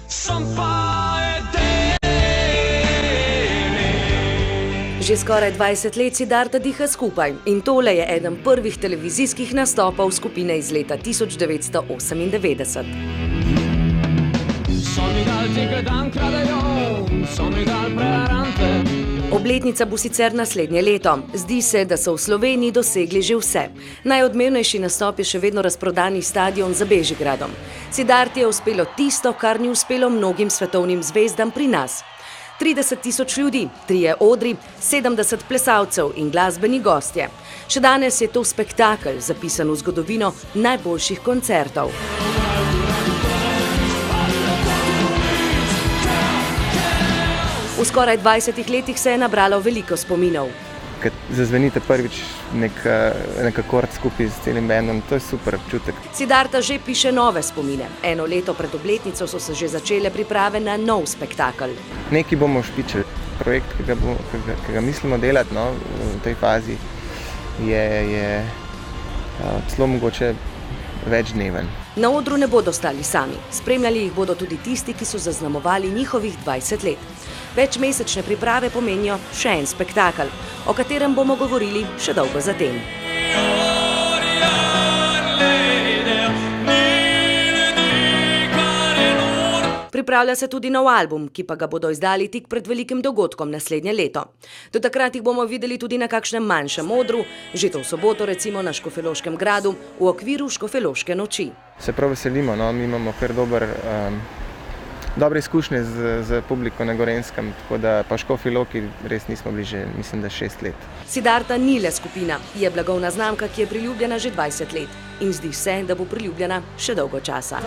Že skoraj 20 let Siddharta diha skupaj in tole je eden prvih televizijskih nastopov skupine iz leta 1998. Obletnica bo sicer naslednje leto. Zdi se, da so v Sloveniji dosegli že vse. Najodmevnejši nastop je še vedno razprodani stadion za Bežigradom. Siddharti je uspelo tisto, kar ni uspelo mnogim svetovnim zvezdam pri nas. 30 tisoč ljudi, 3 odri, 70 plesalcev in glasbeni gostje. Še danes je to spektakel, zapisan v zgodovino najboljših koncertov. V skoraj 20 letih se je nabralo veliko spominov. Kad zazvenite prvič nek akord skupaj s celim bendom, to je super občutek. Siddharta že piše nove spomine. Eno leto pred obletnico so se že začele priprave na nov spektakel. Nekaj bomo špičili. Projekt, ki ga mislimo delati v tej fazi, je celo mogoče večdneven. Na odru ne bodo stali sami. Spremljali jih bodo tudi tisti, ki so zaznamovali njihovih 20 let. Večmesečne priprave pomenijo še en spektakel, o katerem bomo govorili še dolgo zatem. Pripravlja se tudi nov album, ki pa ga bodo izdali tik pred velikim dogodkom naslednje leto. Do takrat jih bomo videli tudi na kakšnem manjšem odru, že to v soboto recimo na Škofjeloškem gradu v okviru Škofjeloške noči. Se prav veselimo, mi imamo kar dobre izkušnje z publiko na Gorenjskem, tako da pa Škofji Loki res nismo bili že, mislim, da 6 let. Siddharta ni le skupina, je blagovna znamka, ki je priljubljena že 20 let in zdi se, da bo priljubljena še dolgo časa.